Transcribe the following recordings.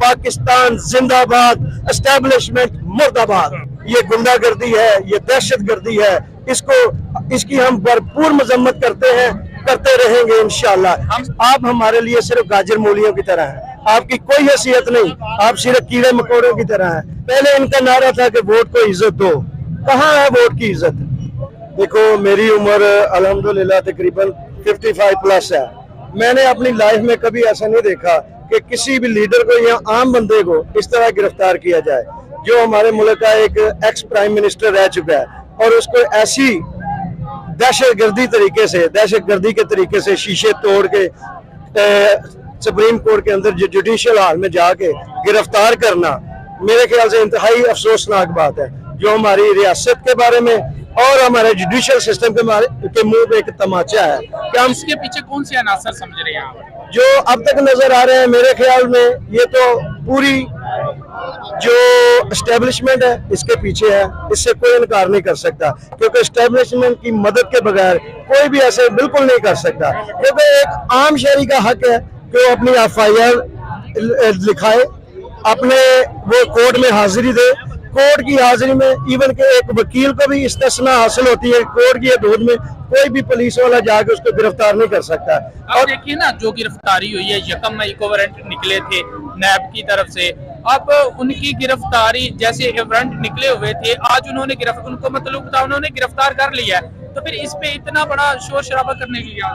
पाकिस्तान जिंदाबाद, एस्टेब्लिशमेंट मुर्दाबाद। ये गुंडागर्दी है, ये दहशत गर्दी है, इसकी हम भरपूर मजम्मत करते हैं, करते रहेंगे इंशाअल्लाह। आप हमारे लिए सिर्फ गाजर मूलियों की तरह हैं, आपकी कोई हैसियत नहीं, आप सिर्फ कीड़े मकोड़ों की तरह हैं। पहले इनका नारा था कि वोट को इज्जत दो, कहाँ है वोट की इज्जत? देखो मेरी उम्र अल्हम्दुलिल्लाह तकरीबन 55 प्लस है। मैंने अपनी लाइफ में कभी ऐसा नहीं देखा कि किसी भी लीडर को या आम बंदे को इस तरह गिरफ्तार किया जाए, जो हमारे मुल्क का एक एक्स प्राइम मिनिस्टर रह चुका है, और उसको ऐसी दहशतगर्दी के तरीके से शीशे तोड़ के सुप्रीम कोर्ट के अंदर जुडिशल हाल में जाके गिरफ्तार करना मेरे ख्याल से इंतहाई अफसोसनाक बात है, जो हमारी रियासत के बारे में और हमारे जुडिशल सिस्टम के मुंह पे एक तमाचा है। क्या हम इसके पीछे कौन से अनासर समझ रहे हैं आप? जो अब तक नजर आ रहे हैं मेरे ख्याल में, ये तो पूरी जो एस्टेब्लिशमेंट है इसके पीछे है, इससे कोई इनकार नहीं कर सकता, क्योंकि एस्टेब्लिशमेंट की मदद के बगैर कोई भी ऐसे बिल्कुल नहीं कर सकता। क्योंकि एक आम शहरी का हक है कि वो अपनी FIR लिखाए, अपने वो कोर्ट में हाजिरी दे, कोर्ट की हाजिरी में इवन के एक वकील को भी इस्तिस्ना हासिल होती है, कोर्ट की हदूद में कोई भी पुलिस वाला जाके उसको गिरफ्तार नहीं कर सकता। और देखिए ना, जो गिरफ्तारी हुई है, 1 मई को वारंट निकले थे नैब की तरफ से, अब उनकी गिरफ्तारी जैसे वारंट निकले हुए थे, आज उनको मतलब था उन्होंने गिरफ्तार कर लिया, तो फिर इस पे इतना बड़ा शोर शराबा करने की क्या?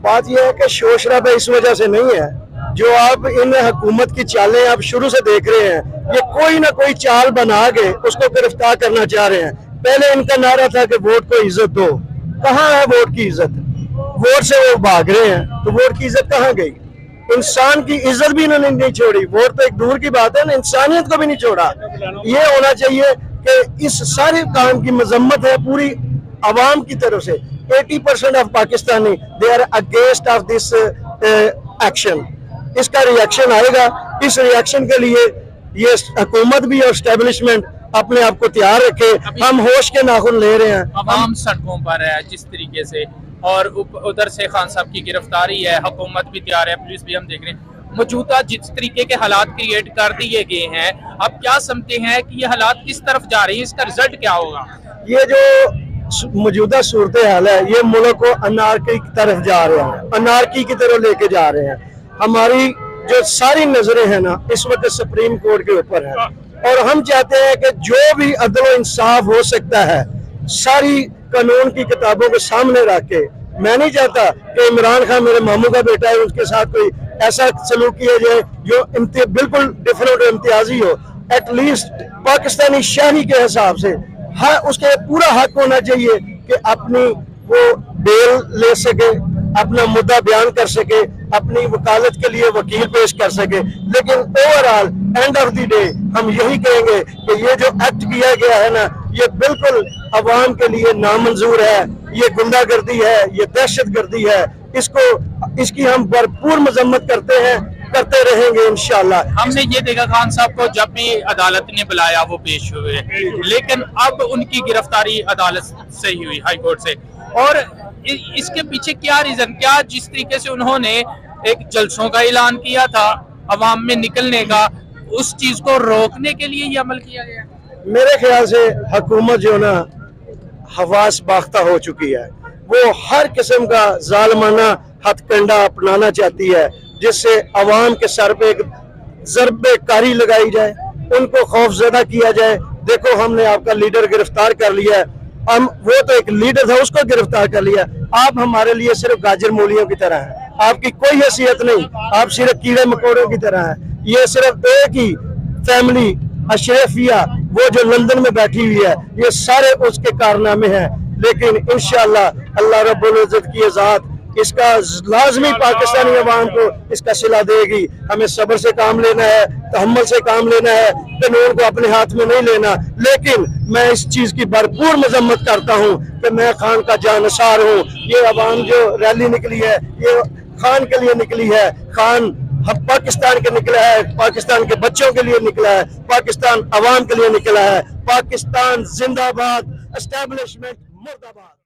बात यह है कि शोर शराबा इस वजह से नहीं है, जो आप इन हुकूमत की चालें आप शुरू से देख रहे हैं, ये कोई ना कोई चाल बना के उसको गिरफ्तार करना चाह रहे हैं। पहले इनका नारा था कि वोट को इज्जत दो, कहाँ है वोट की इज्जत? वोट से वो भाग रहे हैं, तो वोट की इज्जत कहाँ गई? इंसान की इज्जत भी इन्होंने नहीं छोड़ी, वोट तो एक दूर की बात है ना, इंसानियत को भी नहीं छोड़ा। ये होना चाहिए कि इस सारे काम की मजम्मत है पूरी अवाम की तरफ से। 80% of Pakistani they are against of this action. इसका रिएक्शन आएगा, इस रिएक्शन के लिए ये हुकूमत भी और एस्टेब्लिशमेंट अपने आप को तैयार रखे। हम होश के नाखून ले रहे हैं, आवाम सड़कों पर है जिस तरीके से, और उधर से खान साहब की गिरफ्तारी है, हुकूमत भी तैयार है, पुलिस भी हम देख रहे हैं। मौजूदा जिस तरीके के हालात क्रिएट कर दिए गए हैं, आप क्या समझते हैं कि ये हालात किस तरफ जा रही है, इसका रिजल्ट क्या होगा? ये जो मौजूदा सूरत हाल है, ये मुल्क को अनारकी की तरफ जा रहे हैं, अनारकी की तरफ लेके जा रहे हैं। हमारी जो सारी नजरें हैं ना इस वक्त सुप्रीम कोर्ट के ऊपर है, और हम चाहते हैं कि जो भी अदल इंसाफ हो सकता है सारी कानून की किताबों को सामने रख के, मैं नहीं चाहता कि इमरान खान मेरे मामू का बेटा है, उसके साथ कोई ऐसा सलूक किया जाए जो बिल्कुल डिफरेंट इम्तियाजी हो। एटलीस्ट पाकिस्तानी शहरी के हिसाब से उसके पूरा हक होना चाहिए कि अपनी वो बेल ले सके, अपना मुद्दा बयान कर सके, अपनी वकालत के लिए वकील पेश कर सके। लेकिन overall end of the day हम यही कहेंगे कि ये जो एक्ट किया गया है ना, ये बिल्कुल अवाम के लिए नामंजूर है, ये गुंडागर्दी है, ये दहशत गर्दी है। इसकी हम भरपूर मजम्मत करते हैं, करते रहेंगे इंशाअल्लाह। हमने ये देखा खान साहब को जब भी अदालत ने बुलाया वो पेश हुए, लेकिन अब उनकी गिरफ्तारी अदालत से ही हुई, हाई कोर्ट से। और इसके पीछे क्या रीजन, क्या जिस तरीके से उन्होंने एक जलसों का ऐलान किया था अवाम में निकलने का, उस चीज को रोकने के लिए ये अमल किया गया? मेरे ख्याल से हुकूमत जो ना हवास बाख्ता हो चुकी है, वो हर किस्म का जालिमाना हथकंडा अपनाना चाहती है, जिससे अवाम के सर पे एक ज़रबे कारी लगाई जाए, उनको खौफजदा किया जाए। देखो हमने आपका लीडर गिरफ्तार कर लिया है, हम वो तो एक लीडर था उसको गिरफ्तार कर लिया, आप हमारे लिए सिर्फ गाजर मूलियों की तरह हैं, आपकी कोई हैसियत नहीं, आप सिर्फ कीड़े मकोड़ों की तरह हैं। ये सिर्फ एक ही फैमिली अशरफिया वो जो लंदन में बैठी हुई है, ये सारे उसके कारनामे हैं। लेकिन इंशाअल्लाह अल्लाह रब्बुल इज्जत की ज़ात इसका लाजमी पाकिस्तानी अवाम को इसका सिला देगी। हमें सब्र से काम लेना है, तहम्मुल से काम लेना है, कानून को अपने हाथ में नहीं लेना। लेकिन मैं इस चीज की भरपूर मजम्मत करता हूँ कि मैं खान का जानसार हूँ। ये अवाम जो रैली निकली है ये खान के लिए निकली है, खान हम पाकिस्तान के निकला है, पाकिस्तान के बच्चों के लिए निकला है, पाकिस्तान अवाम के लिए निकला है। पाकिस्तान जिंदाबाद, एस्टेब्लिशमेंट मुर्दाबाद।